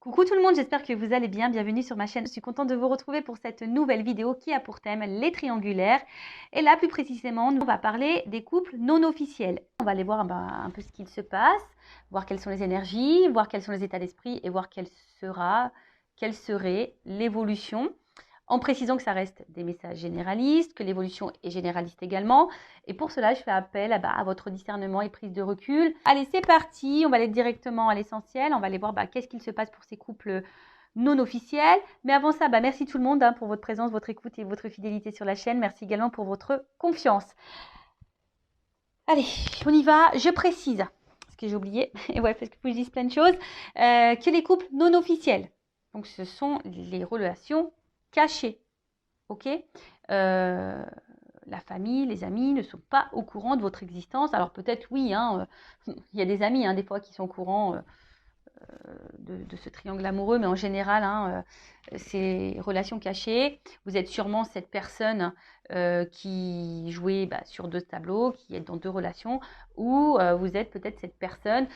Coucou tout le monde, j'espère que vous allez bien. Bienvenue sur ma chaîne. Je suis contente de vous retrouver pour cette nouvelle vidéo qui a pour thème les triangulaires. Et là, plus précisément, on va parler des couples non officiels. On va aller voir un peu ce qu'il se passe, voir quelles sont les énergies, voir quels sont les états d'esprit et voir quelle serait l'évolution. En précisant que ça reste des messages généralistes, que l'évolution est généraliste également. Et pour cela, je fais appel à votre discernement et prise de recul. Allez, c'est parti. On va aller directement à l'essentiel. On va aller voir qu'est-ce qu'il se passe pour ces couples non officiels. Mais avant ça, merci tout le monde pour votre présence, votre écoute et votre fidélité sur la chaîne. Merci également pour votre confiance. Allez, on y va. Je précise, parce que j'ai oublié, et ouais, parce que je dis plein de choses, que les couples non officiels, donc ce sont les relations cachées, ok, la famille, les amis ne sont pas au courant de votre existence. Alors peut-être oui, il y a des amis des fois qui sont au courant de ce triangle amoureux, mais en général, c'est relations cachées. Vous êtes sûrement cette personne qui jouait sur deux tableaux, qui est dans deux relations, ou vous êtes peut-être cette personne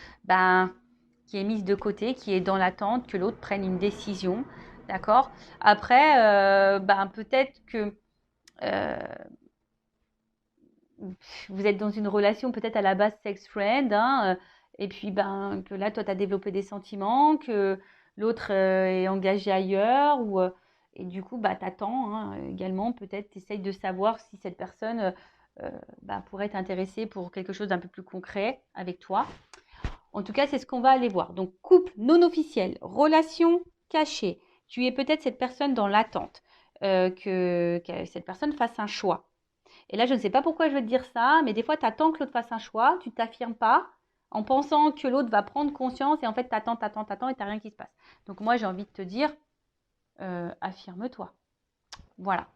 qui est mise de côté, qui est dans l'attente que l'autre prenne une décision. D'accord. Après, peut-être que vous êtes dans une relation peut-être à la base sex friend, et puis que là, toi, tu as développé des sentiments, que l'autre est engagé ailleurs, et du coup, tu attends également, peut-être, tu essayes de savoir si cette personne pourrait t'intéresser pour quelque chose d'un peu plus concret avec toi. En tout cas, c'est ce qu'on va aller voir. Donc, couple non officiel, relation cachée. Tu es peut-être cette personne dans l'attente, que cette personne fasse un choix. Et là, je ne sais pas pourquoi je veux te dire ça, mais des fois, tu attends que l'autre fasse un choix, tu ne t'affirmes pas en pensant que l'autre va prendre conscience et en fait, tu attends et tu n'as rien qui se passe. Donc moi, j'ai envie de te dire, affirme-toi. Voilà.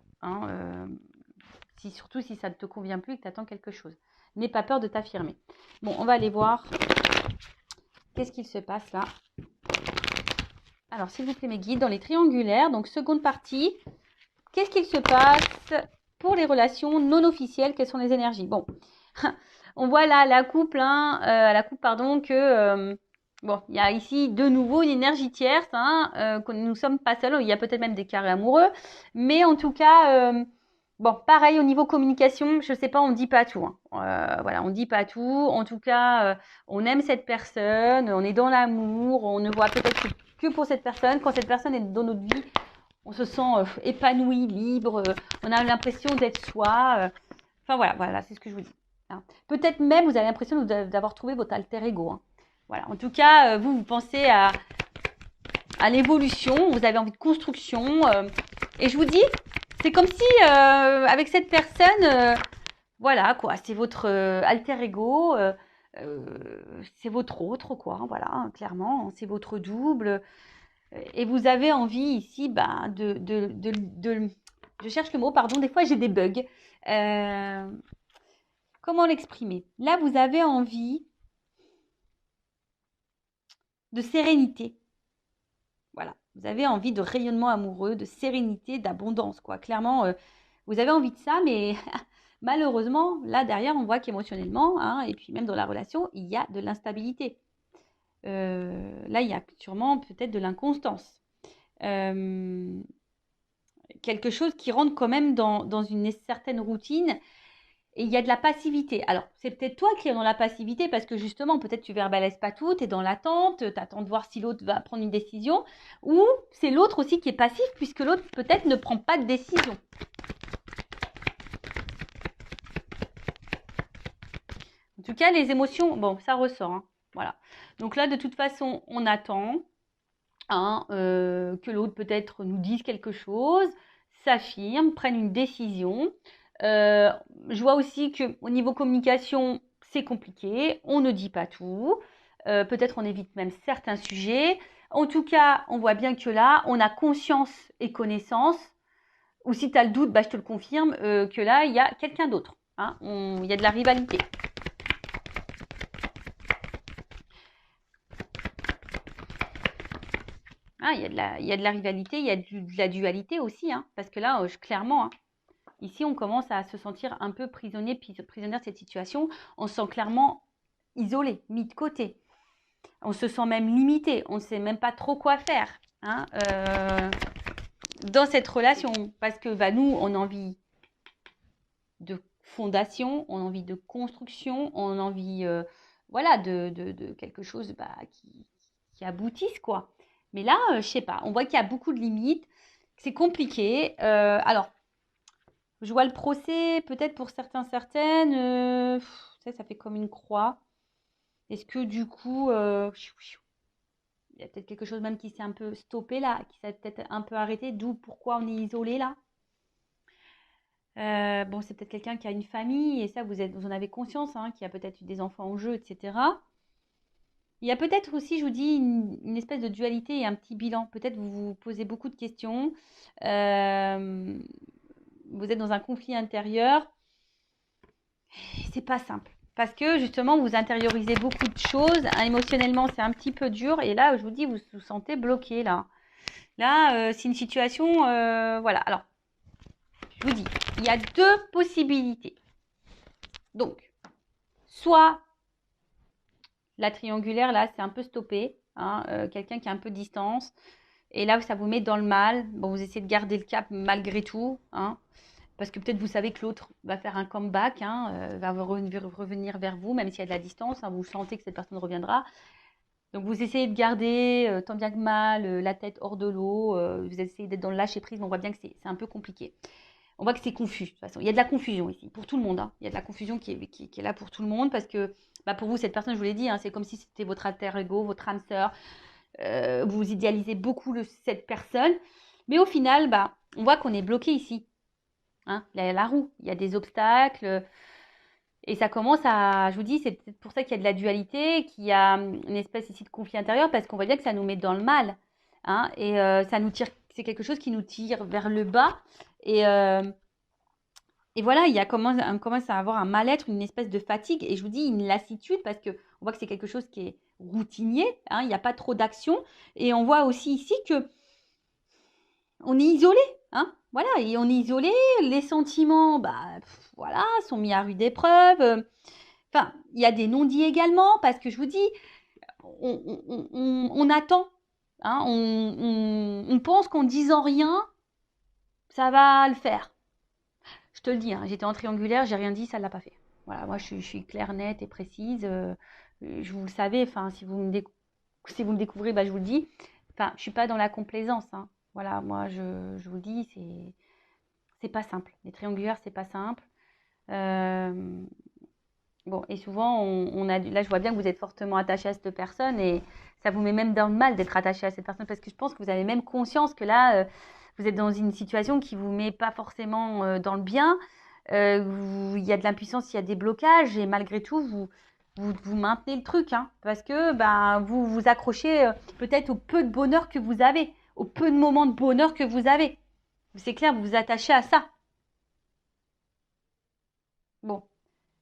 Surtout si ça ne te convient plus et que tu attends quelque chose. N'aie pas peur de t'affirmer. Bon, on va aller voir qu'est-ce qu'il se passe là. Alors, s'il vous plaît, mes guides, dans les triangulaires, donc seconde partie, qu'est-ce qu'il se passe pour les relations non officielles? Quelles sont les énergies? Bon, on voit là la coupe, que il y a ici de nouveau une énergie tierce, que nous ne sommes pas seuls. Il y a peut-être même des carrés amoureux, mais en tout cas, pareil au niveau communication, je sais pas, on dit pas tout. Voilà, on dit pas tout. En tout cas, on aime cette personne, on est dans l'amour, on ne voit peut-être que pour cette personne. Quand cette personne est dans notre vie, on se sent épanoui, libre, on a l'impression d'être soi. Voilà, c'est ce que je vous dis. Peut-être même, vous avez l'impression d'avoir trouvé votre alter ego. Voilà. En tout cas, vous pensez à l'évolution, vous avez envie de construction. Et je vous dis, c'est comme si, avec cette personne, voilà, quoi, c'est votre alter ego, c'est votre autre, quoi, voilà, clairement, c'est votre double. Et vous avez envie ici je cherche le mot, pardon, des fois j'ai des bugs. Comment l'exprimer? Là, vous avez envie de sérénité. Voilà, vous avez envie de rayonnement amoureux, de sérénité, d'abondance, quoi. Clairement, vous avez envie de ça, mais malheureusement, là derrière, on voit qu'émotionnellement, et puis même dans la relation, il y a de l'instabilité. Là, il y a sûrement peut-être de l'inconstance. Quelque chose qui rentre quand même dans une certaine routine, et il y a de la passivité. Alors, c'est peut-être toi qui es dans la passivité parce que justement, peut-être tu verbalises pas tout, tu es dans l'attente, tu attends de voir si l'autre va prendre une décision, ou c'est l'autre aussi qui est passif puisque l'autre peut-être ne prend pas de décision. En tout cas, les émotions, ça ressort. Voilà. Donc là, de toute façon, on attend que l'autre peut-être nous dise quelque chose, s'affirme, prenne une décision. Je vois aussi qu'au niveau communication, c'est compliqué. On ne dit pas tout. Peut-être on évite même certains sujets. En tout cas, on voit bien que là, on a conscience et connaissance. Ou si tu as le doute, je te le confirme, que là, il y a quelqu'un d'autre. Il y a de la rivalité. Il y a de la rivalité, il y a de la dualité aussi. Parce que là, clairement... Ici, on commence à se sentir un peu prisonnière de cette situation. On se sent clairement isolé, mis de côté. On se sent même limité. On ne sait même pas trop quoi faire hein, dans cette relation. Parce que bah, nous, on a envie de fondation, on a envie de construction, on a envie voilà, de quelque chose bah, qui aboutisse, quoi. Mais là, je sais pas, on voit qu'il y a beaucoup de limites, c'est compliqué. Alors, je vois le procès, peut-être pour certaines, ça fait comme une croix. Est-ce que du coup, il y a peut-être quelque chose même qui s'est un peu stoppé là, qui s'est peut-être un peu arrêté, d'où pourquoi on est isolé là. Bon, c'est peut-être quelqu'un qui a une famille et ça, vous en avez conscience, hein, qui a peut-être eu des enfants en jeu, etc. Il y a peut-être aussi, je vous dis, une espèce de dualité et un petit bilan. Peut-être vous vous posez beaucoup de questions. Vous êtes dans un conflit intérieur. C'est pas simple. Parce que justement, vous intériorisez beaucoup de choses. Émotionnellement, c'est un petit peu dur. Et là, je vous dis, vous vous sentez bloqué là. Là, c'est une situation. Voilà. Alors, je vous dis, il y a deux possibilités. Donc, soit la triangulaire, là, c'est un peu stoppé. Hein, quelqu'un qui a un peu de distance. Et là, ça vous met dans le mal. Bon, vous essayez de garder le cap malgré tout. Hein, parce que peut-être vous savez que l'autre va faire un comeback, hein, va revenir vers vous, même s'il y a de la distance. Hein, vous sentez que cette personne reviendra. Donc, vous essayez de garder, tant bien que mal, la tête hors de l'eau. Vous essayez d'être dans le lâcher-prise, mais on voit bien que c'est un peu compliqué. On voit que c'est confus, de toute façon. Il y a de la confusion ici, pour tout le monde. Hein. Il y a de la confusion qui est là pour tout le monde, parce que bah, pour vous, cette personne, je vous l'ai dit, hein, c'est comme si c'était votre alter ego, votre âme sœur. Vous idéalisez beaucoup cette personne. Mais au final, bah, on voit qu'on est bloqué ici. Hein, la roue, il y a des obstacles. Et ça commence à, je vous dis, c'est peut-être pour ça qu'il y a de la dualité, qu'il y a une espèce ici de conflit intérieur, parce qu'on voit bien que ça nous met dans le mal. Hein, et ça nous tire, c'est quelque chose qui nous tire vers le bas. Et voilà, on commence à avoir un mal-être, une espèce de fatigue, et je vous dis une lassitude, parce qu'on voit que c'est quelque chose qui est routinier, hein, il n'y a pas trop d'action, et on voit aussi ici que on est isolé, hein, voilà, et on est isolé, les sentiments, bah, voilà, sont mis à rude épreuve, enfin, il y a des non-dits également, parce que je vous dis, on attend, hein, on pense qu'en disant rien, ça va le faire. Je te le dis, hein, j'étais en triangulaire, j'ai rien dit, ça ne l'a pas fait. Voilà, moi je suis claire, nette et précise. Je vous le savez, enfin, si vous me découvrez, bah, je vous le dis. Enfin, je ne suis pas dans la complaisance. Hein. Voilà, moi je vous le dis, c'est pas simple. Les triangulaires, c'est pas simple. Bon, et souvent, là je vois bien que vous êtes fortement attaché à cette personne et ça vous met même dans le mal d'être attaché à cette personne parce que je pense que vous avez même conscience que là, vous êtes dans une situation qui vous met pas forcément dans le bien. Il y a de l'impuissance, il y a des blocages et malgré tout, vous maintenez le truc hein, parce que ben, vous vous accrochez peut-être au peu de bonheur que vous avez, au peu de moments de bonheur que vous avez. C'est clair, vous vous attachez à ça. Bon.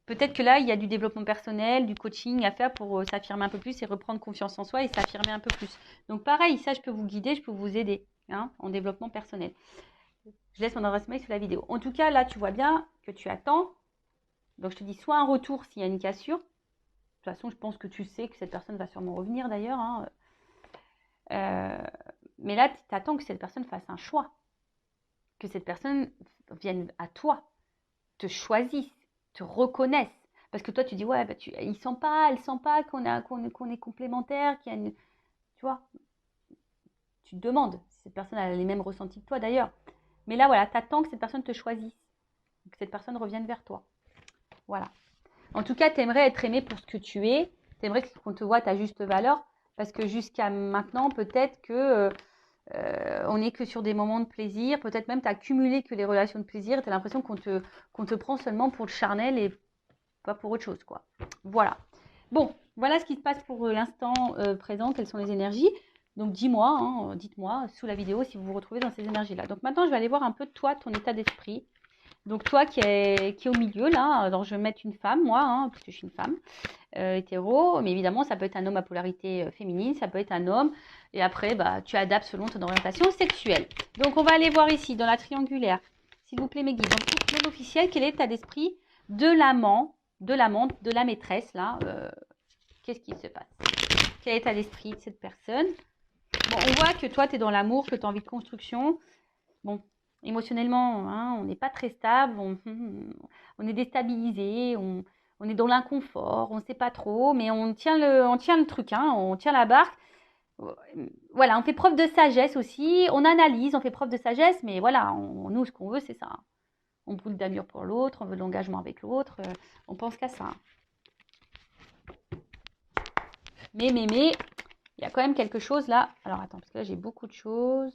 Peut-être que là, il y a du développement personnel, du coaching à faire pour s'affirmer un peu plus et reprendre confiance en soi et s'affirmer un peu plus. Donc pareil, ça, je peux vous guider, je peux vous aider hein, en développement personnel. Je laisse mon adresse mail sous la vidéo. En tout cas, là, tu vois bien que tu attends. Donc, je te dis soit un retour s'il y a une cassure. De toute façon, je pense que tu sais que cette personne va sûrement revenir d'ailleurs. Hein. Mais là, tu attends que cette personne fasse un choix. Que cette personne vienne à toi, te choisisse, te reconnaisse. Parce que toi, tu dis, ouais, bah, elle sent pas qu'on est complémentaires, qu'il y a une... Tu vois, tu te demandes si cette personne a les mêmes ressentis que toi d'ailleurs. Mais là, voilà, tu attends que cette personne te choisisse, que cette personne revienne vers toi. Voilà. En tout cas, tu aimerais être aimé pour ce que tu es. Tu aimerais qu'on te voit à ta juste valeur. Parce que jusqu'à maintenant, peut-être que on n'est que sur des moments de plaisir. Peut-être même tu as cumulé que les relations de plaisir. Tu as l'impression qu'on te prend seulement pour le charnel et pas pour autre chose, quoi. Voilà. Bon, voilà ce qui se passe pour l'instant présent. Quelles sont les énergies? Donc, dis-moi, hein, dites-moi sous la vidéo si vous vous retrouvez dans ces énergies-là. Donc, maintenant, je vais aller voir un peu toi, ton état d'esprit. Donc, toi qui est au milieu, là, alors je vais mettre une femme, moi, hein, parce que je suis une femme hétéro. Mais évidemment, ça peut être un homme à polarité féminine, ça peut être un homme. Et après, bah, tu adaptes selon ton orientation sexuelle. Donc, on va aller voir ici, dans la triangulaire. S'il vous plaît, mes guides. Donc, pour l'officiel, quel est l'état d'esprit de l'amant, de l'amante, de la maîtresse, là Qu'est-ce qui se passe? Quel état d'esprit de cette personne? Bon, on voit que toi, tu es dans l'amour, que tu as envie de construction. Bon, émotionnellement, hein, on n'est pas très stable, on est déstabilisé, on est dans l'inconfort, on ne sait pas trop, mais on tient le truc, hein, on tient la barque. Voilà, on fait preuve de sagesse aussi, on analyse, on fait preuve de sagesse, mais voilà, nous, ce qu'on veut, c'est ça. On brûle d'amour pour l'autre, on veut de l'engagement avec l'autre, on pense qu'à ça. Mais, il y a quand même quelque chose là. Alors, attends, parce que là, j'ai beaucoup de choses.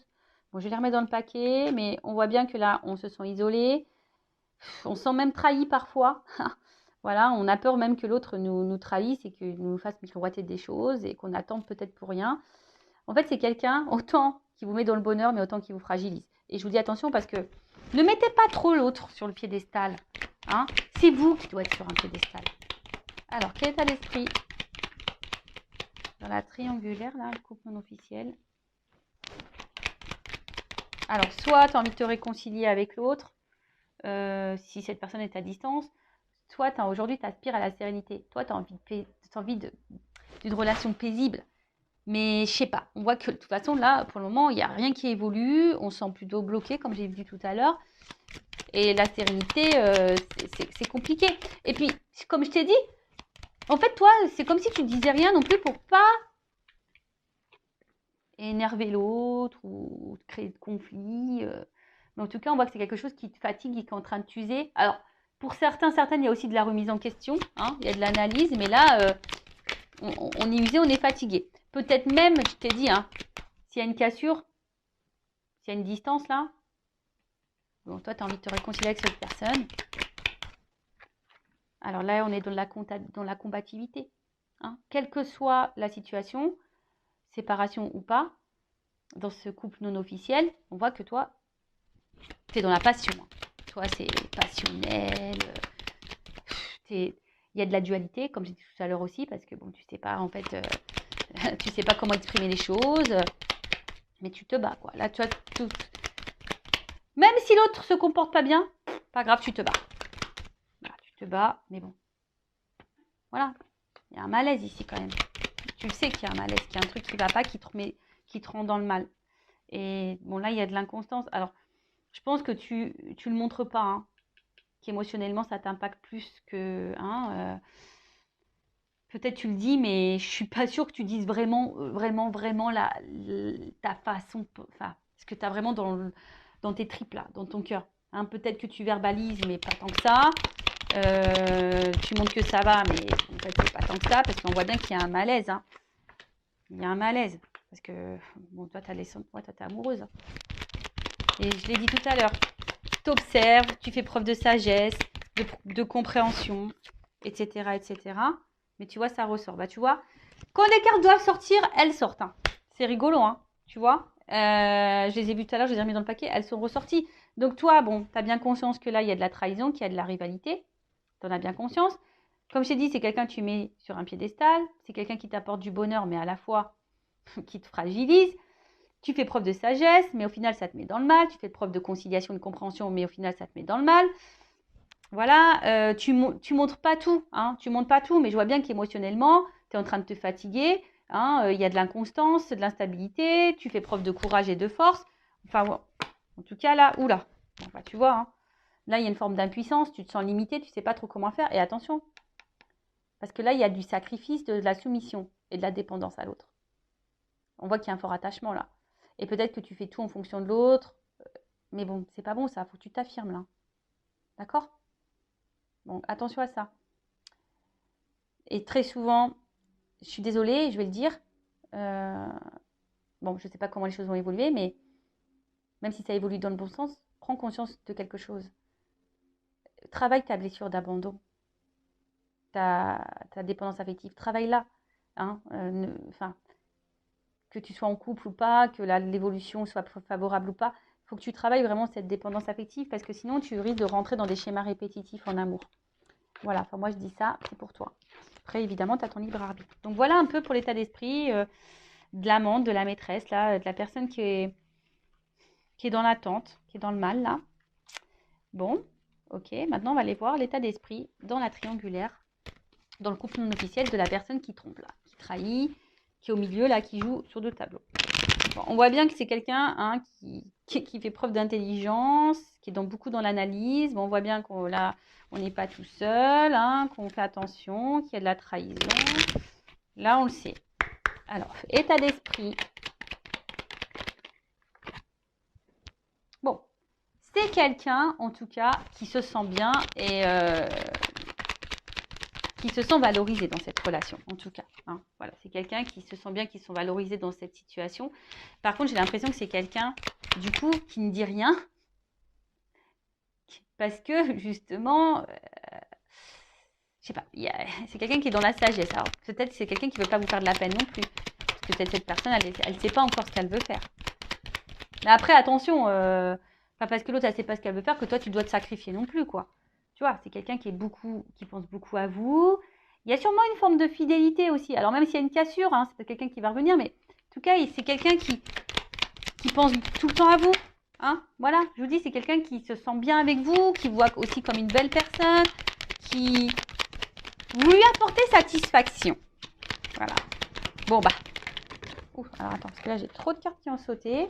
Bon, je vais les remettre dans le paquet, mais on voit bien que là, on se sent isolé. On se sent même trahi parfois. Voilà, on a peur même que l'autre nous trahisse et qu'il nous fasse miroiter des choses et qu'on attende peut-être pour rien. En fait, c'est quelqu'un autant qui vous met dans le bonheur, mais autant qui vous fragilise. Et je vous dis attention parce que ne mettez pas trop l'autre sur le piédestal. Hein, c'est vous qui doit être sur un piédestal. Alors, quel état d'esprit dans la triangulaire, là, le couple non officiel? Alors, soit tu as envie de te réconcilier avec l'autre, si cette personne est à distance, soit aujourd'hui, tu aspires à la sérénité. Toi, tu as envie d'une relation paisible. Mais je sais pas, on voit que de toute façon, là, pour le moment, il n'y a rien qui évolue. On se sent plutôt bloqué, comme j'ai dit tout à l'heure. Et la sérénité, c'est compliqué. Et puis, comme je t'ai dit, en fait, toi, c'est comme si tu ne disais rien non plus pour pas énerver l'autre ou créer de conflits. Mais en tout cas, on voit que c'est quelque chose qui te fatigue et qui est en train de t'user. Alors, pour certaines, il y a aussi de la remise en question. Hein, il y a de l'analyse, mais là, on est usé, on est fatigué. Peut-être même, je t'ai dit, hein, s'il y a une cassure, s'il y a une distance là, bon, toi, tu as envie de te réconcilier avec cette personne. Alors là, on est dans la combativité. Hein. Quelle que soit la situation, séparation ou pas, dans ce couple non officiel, on voit que toi, tu es dans la passion. Toi, c'est passionnel. Il y a de la dualité, comme j'ai dit tout à l'heure aussi, parce que bon, tu sais pas, en fait, tu sais pas comment exprimer les choses, mais tu te bats, quoi. Là, tu as tout. Même si l'autre se comporte pas bien, pas grave, tu te bats. Voilà, tu te bats, mais bon. Voilà, il y a un malaise ici quand même. Tu le sais qu'il y a un malaise, qu'il y a un truc qui va pas, qui te rend dans le mal. Et bon, là, il y a de l'inconstance. Alors, je pense que tu le montres pas, hein, qu'émotionnellement, ça t'impacte plus que... Hein, peut-être tu le dis, mais je suis pas sûre que tu dises vraiment ta façon, enfin, ce que tu as vraiment dans tes tripes là, dans ton cœur. Hein, peut-être que tu verbalises, mais pas tant que ça. Tu montres que ça va, mais en fait, c'est pas tant que ça, parce qu'on voit bien qu'il y a un malaise. Hein. Il y a un malaise, parce que bon, toi, t'es amoureuse. Hein. Et je l'ai dit tout à l'heure, tu observes, tu fais preuve de sagesse, de compréhension, etc., etc. Mais tu vois, ça ressort. Bah, tu vois, quand les cartes doivent sortir, elles sortent. Hein. C'est rigolo, hein, tu vois. Je les ai vues tout à l'heure, je les ai remis dans le paquet, elles sont ressorties. Donc toi, bon, tu as bien conscience que là, il y a de la trahison, qu'il y a de la rivalité. Tu en as bien conscience. Comme je t'ai dit, c'est quelqu'un que tu mets sur un piédestal. C'est quelqu'un qui t'apporte du bonheur, mais à la fois qui te fragilise. Tu fais preuve de sagesse, mais au final, ça te met dans le mal. Tu fais preuve de conciliation, de compréhension, mais au final, ça te met dans le mal. Voilà, tu montres pas tout, hein, tu montres pas tout, mais je vois bien qu'émotionnellement, tu es en train de te fatiguer, hein, y a de l'inconstance, de l'instabilité, tu fais preuve de courage et de force. Enfin, bon, en tout cas, là, oula, bon, bah, tu vois, hein, là, il y a une forme d'impuissance, tu te sens limité, tu sais pas trop comment faire, et attention, parce que là, il y a du sacrifice, de la soumission et de la dépendance à l'autre. On voit qu'il y a un fort attachement là. Et peut-être que tu fais tout en fonction de l'autre, mais bon, c'est pas bon ça, faut que tu t'affirmes là. D'accord ? Bon, attention à ça. Et très souvent, je suis désolée, je vais le dire, bon, je ne sais pas comment les choses vont évoluer, mais même si ça évolue dans le bon sens, prends conscience de quelque chose. Travaille ta blessure d'abandon, ta dépendance affective, travaille-la. Hein, que tu sois en couple ou pas, que l'évolution soit favorable ou pas, il faut que tu travailles vraiment cette dépendance affective parce que sinon tu risques de rentrer dans des schémas répétitifs en amour. Voilà, enfin moi je dis ça, c'est pour toi. Après évidemment tu as ton libre arbitre. Donc voilà un peu pour l'état d'esprit de l'amante, de la maîtresse, là, de la personne qui est dans l'attente, qui est dans le mal là. Bon, ok, maintenant on va aller voir l'état d'esprit dans la triangulaire, dans le couple non officiel de la personne qui trompe là, qui trahit, qui est au milieu, là, qui joue sur 2 tableaux. Bon, on voit bien que c'est quelqu'un hein, qui fait preuve d'intelligence, qui est beaucoup dans l'analyse. Bon, on voit bien qu'on là, on n'est pas tout seul, hein, qu'on fait attention, qu'il y a de la trahison. Là, on le sait. Alors, état d'esprit. Bon, c'est quelqu'un, en tout cas, qui se sent bien et qui se sent valorisé dans cette relation, en tout cas. Hein. Voilà, c'est quelqu'un qui se sent bien, qui se sent valorisé dans cette situation. Par contre, j'ai l'impression que c'est quelqu'un, du coup, qui ne dit rien. Parce que, justement, je sais pas, c'est quelqu'un qui est dans la sagesse. Alors, peut-être que c'est quelqu'un qui ne veut pas vous faire de la peine non plus. Parce que peut-être cette personne, elle ne sait pas encore ce qu'elle veut faire. Mais après, attention, pas parce que l'autre, elle ne sait pas ce qu'elle veut faire, que toi, tu dois te sacrifier non plus, quoi. Tu vois, c'est quelqu'un qui pense beaucoup à vous. Il y a sûrement une forme de fidélité aussi. Alors, même s'il y a une cassure, hein, c'est pas quelqu'un qui va revenir, mais en tout cas, c'est quelqu'un qui pense tout le temps à vous. Hein, voilà, je vous dis, c'est quelqu'un qui se sent bien avec vous, qui vous voit aussi comme une belle personne, qui vous lui apportez satisfaction. Voilà. Bon, bah. Ouh, alors attends, parce que là, j'ai trop de cartes qui ont sauté.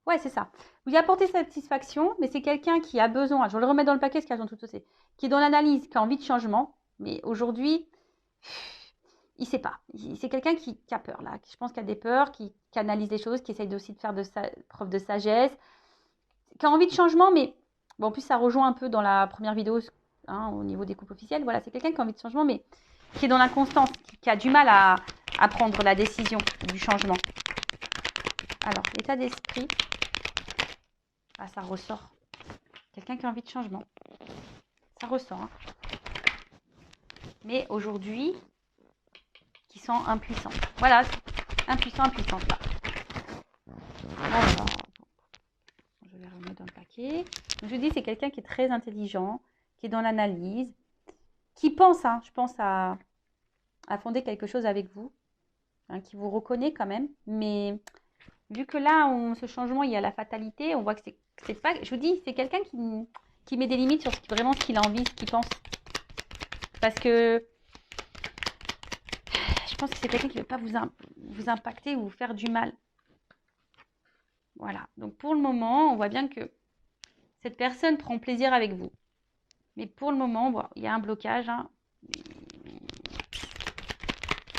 Ouais, c'est ça. Vous lui apportez satisfaction, mais c'est quelqu'un qui a besoin, je vais le remettre dans le paquet, parce qu'elles ont tout sauté, qui est dans l'analyse, qui a envie de changement, mais aujourd'hui, il ne sait pas. C'est quelqu'un qui a peur, là. Je pense qu'il a des peurs, qui analyse les choses, qui essaye aussi de faire preuve de sagesse, qui a envie de changement, mais bon, en plus, ça rejoint un peu dans la première vidéo hein, au niveau des couples officiels. Voilà, c'est quelqu'un qui a envie de changement, mais qui est dans l'inconstance, qui a du mal à prendre la décision du changement. Alors, l'état d'esprit. Ah, ça ressort. Quelqu'un qui a envie de changement. Ça ressort. Hein. Mais aujourd'hui, qui sent impuissant. Voilà, impuissant, impuissante là. Alors, je vais remettre dans le paquet. Donc, je dis, c'est quelqu'un qui est très intelligent, qui est dans l'analyse, qui pense, hein, je pense, à fonder quelque chose avec vous, hein, qui vous reconnaît quand même. Mais vu que là, ce changement, il y a la fatalité, on voit que c'est pas... Je vous dis, c'est quelqu'un qui met des limites sur vraiment ce qu'il a envie, ce qu'il pense. Parce que je pense que c'est quelqu'un qui ne veut pas vous impacter ou vous faire du mal. Voilà. Donc, pour le moment, on voit bien que cette personne prend plaisir avec vous. Mais pour le moment, bon, il y a un blocage hein,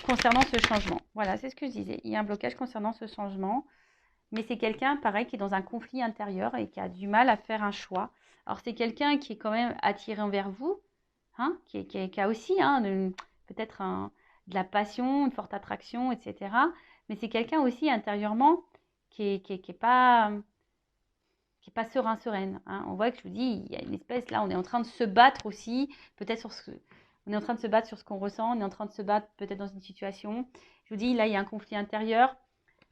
concernant ce changement. Voilà, c'est ce que je disais. Il y a un blocage concernant ce changement. Mais c'est quelqu'un, pareil, qui est dans un conflit intérieur et qui a du mal à faire un choix. Alors, c'est quelqu'un qui est quand même attiré envers vous, hein, qui a aussi hein, peut-être de la passion, une forte attraction, etc. Mais c'est quelqu'un aussi intérieurement qui est pas sereine. Hein. On voit que je vous dis, il y a une espèce, là, on est en train de se battre aussi, peut-être on est en train de se battre sur ce qu'on ressent, on est en train de se battre peut-être dans une situation. Je vous dis, là, il y a un conflit intérieur.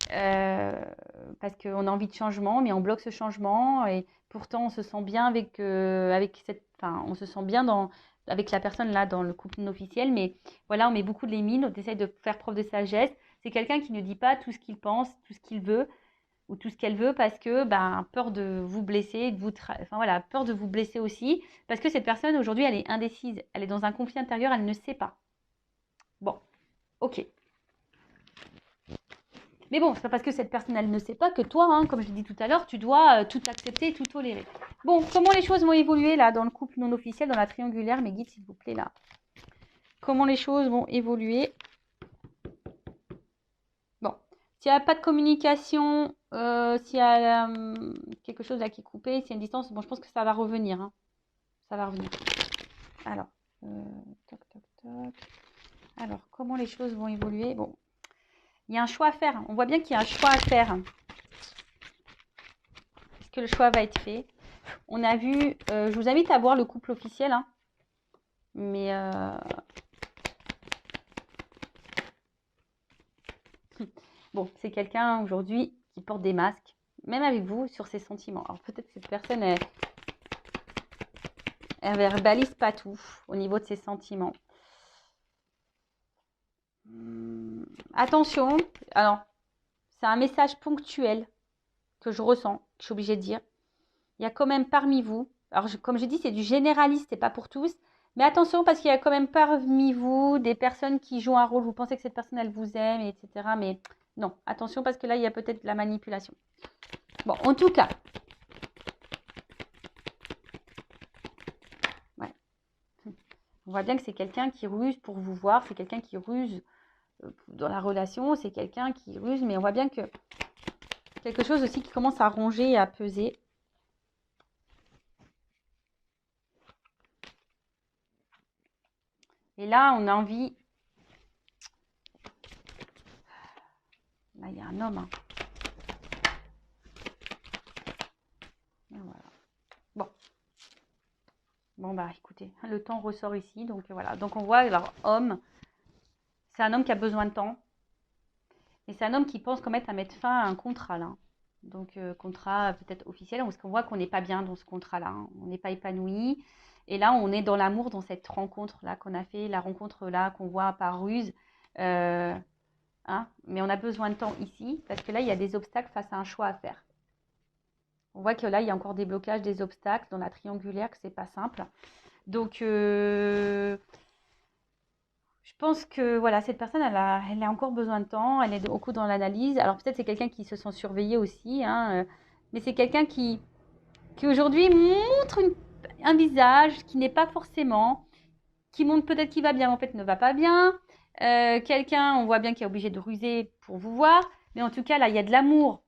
Parce qu'on a envie de changement, mais on bloque ce changement et pourtant on se sent bien avec on se sent bien avec la personne là dans le couple non officiel, mais voilà, on met beaucoup de limites, on essaie de faire preuve de sagesse. C'est quelqu'un qui ne dit pas tout ce qu'il pense, tout ce qu'il veut ou tout ce qu'elle veut parce que peur de vous blesser, peur de vous blesser aussi, parce que cette personne aujourd'hui elle est indécise, elle est dans un conflit intérieur, elle ne sait pas. Bon, ok. Mais bon, c'est pas parce que cette personne, elle ne sait pas que toi, hein, comme je l'ai dit tout à l'heure, tu dois tout accepter et tout tolérer. Bon, comment les choses vont évoluer là dans le couple non officiel, dans la triangulaire, mes guides, s'il vous plaît, là. Comment les choses vont évoluer? Bon, s'il n'y a pas de communication, s'il y a quelque chose là qui est coupé, s'il y a une distance, bon, je pense que ça va revenir. Hein. Ça va revenir. Alors, toc, toc, toc. Alors, comment les choses vont évoluer? Bon. Il y a un choix à faire. On voit bien qu'il y a un choix à faire. Est-ce que le choix va être fait? On a vu... je vous invite à voir le couple officiel. Hein. Mais... bon, c'est quelqu'un aujourd'hui qui porte des masques. Même avec vous, sur ses sentiments. Alors peut-être que cette personne, elle verbalise pas tout au niveau de ses sentiments. Attention, alors, c'est un message ponctuel que je ressens, que je suis obligée de dire. Il y a quand même parmi vous, alors comme je dis, c'est du généraliste, c'est pas pour tous, Mais attention, parce qu'il y a quand même parmi vous des personnes qui jouent un rôle. Vous pensez que cette personne, elle vous aime, etc. Mais non, attention, parce que là, il y a peut-être de la manipulation. Bon, en tout cas. Ouais. On voit bien que c'est quelqu'un qui ruse pour vous voir. C'est quelqu'un qui ruse dans la relation. C'est quelqu'un qui ruse. Mais on voit bien que quelque chose aussi qui commence à ronger et à peser. Et là, on a envie... Là, il y a un homme. Hein. Et voilà. Bon. Bon, bah, écoutez, le temps ressort ici. Donc, voilà. Donc, on voit, alors, homme, c'est un homme qui a besoin de temps. Et c'est un homme qui pense quand même à mettre fin à un contrat, là. Donc, contrat peut-être officiel. Parce qu'on voit qu'on n'est pas bien dans ce contrat-là. Hein. On n'est pas épanoui. Et là, on est dans l'amour, dans cette rencontre-là qu'on a fait. La rencontre-là qu'on voit par ruse. Hein, mais on a besoin de temps ici. Parce que là, il y a des obstacles face à un choix à faire. On voit que là, il y a encore des blocages, des obstacles dans la triangulaire, que c'est pas simple. Donc, je pense que voilà, cette personne, elle a encore besoin de temps. Elle est beaucoup dans l'analyse. Alors, peut-être c'est quelqu'un qui se sent surveillé aussi. Hein, mais c'est quelqu'un qui aujourd'hui montre un visage qui n'est pas forcément, qui montre peut-être qu'il va bien, mais en fait ne va pas bien. Quelqu'un, on voit bien qu'il est obligé de ruser pour vous voir. Mais en tout cas, là, il y a de l'amour.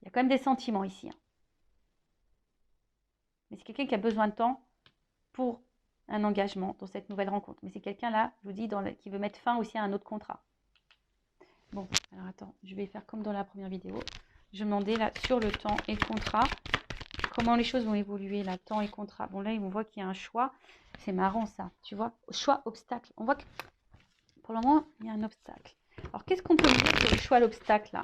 Il y a quand même des sentiments ici. Hein. Mais c'est quelqu'un qui a besoin de temps pour un engagement dans cette nouvelle rencontre. Mais c'est quelqu'un là, je vous dis, qui veut mettre fin aussi à un autre contrat. Bon, alors attends, je vais faire comme dans la première vidéo. Je demandais là sur le temps et le contrat, comment les choses vont évoluer là, temps et contrat. Bon là, on voit qu'il y a un choix. C'est marrant ça, tu vois. Choix, obstacle. On voit que pour le moment, il y a un obstacle. Alors qu'est-ce qu'on peut dire sur le choix, l'obstacle là?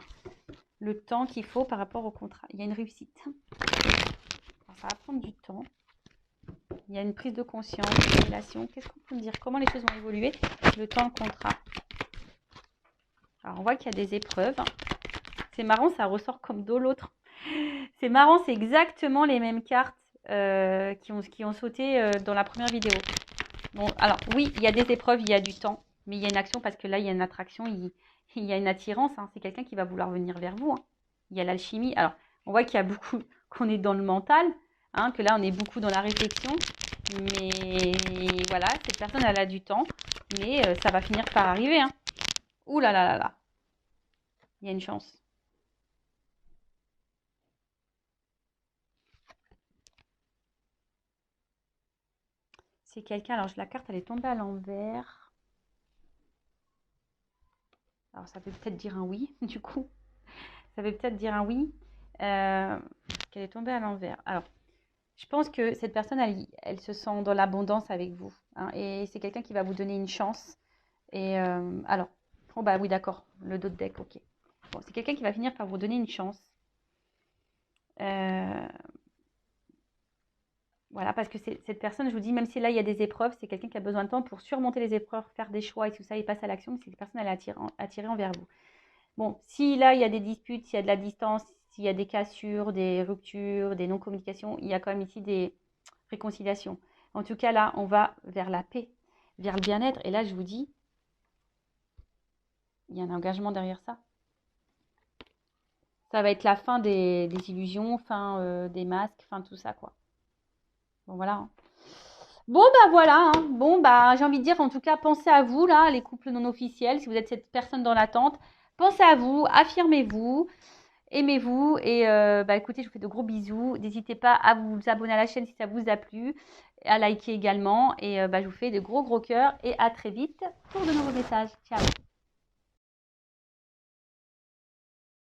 Le temps qu'il faut par rapport au contrat. Il y a une réussite. Alors, ça va prendre du temps. Il y a une prise de conscience, une révélation. Qu'est-ce qu'on peut me dire? Comment les choses vont évoluer? Le temps, le contrat. Alors, on voit qu'il y a des épreuves. C'est marrant, ça ressort comme de l'autre. C'est marrant, c'est exactement les mêmes cartes qui ont sauté dans la première vidéo. Bon, alors, oui, il y a des épreuves, il y a du temps. Mais il y a une action parce que là, il y a une attraction, il y a une attirance. Hein. C'est quelqu'un qui va vouloir venir vers vous. Hein. Il y a l'alchimie. Alors, on voit qu'il y a beaucoup, qu'on est dans le mental. Hein, que là, on est beaucoup dans la réflexion. Mais voilà, cette personne, elle a du temps. Mais ça va finir par arriver. Hein. Ouh là là là là. Il y a une chance. C'est quelqu'un... Alors, la carte, elle est tombée à l'envers. Alors, ça veut peut-être dire un oui, du coup. Ça veut peut-être dire un oui. Qu'elle est tombée à l'envers. Alors, je pense que cette personne, elle se sent dans l'abondance avec vous. Hein, et c'est quelqu'un qui va vous donner une chance. Et alors, oh bah oui, d'accord. Le dos de deck, ok. Bon, c'est quelqu'un qui va finir par vous donner une chance. Voilà, parce que cette personne, je vous dis, même si là, il y a des épreuves, c'est quelqu'un qui a besoin de temps pour surmonter les épreuves, faire des choix et tout ça, et passe à l'action. Mais cette personne, elle est attirée envers vous. Bon, si là, il y a des disputes, s'il y a de la distance, s'il y a des cassures, des ruptures, des non-communications, il y a quand même ici des réconciliations. En tout cas, là, on va vers la paix, vers le bien-être. Et là, je vous dis, il y a un engagement derrière ça. Ça va être la fin des illusions, fin des masques, fin tout ça, quoi. Bon, voilà. Hein. Bon, bah voilà. Hein. Bon, bah j'ai envie de dire, en tout cas, pensez à vous, là, les couples non officiels. Si vous êtes cette personne dans l'attente, pensez à vous, affirmez-vous. Aimez-vous et bah écoutez, je vous fais de gros bisous. N'hésitez pas à vous abonner à la chaîne si ça vous a plu, à liker également et bah, je vous fais de gros cœurs et à très vite pour de nouveaux messages. Ciao.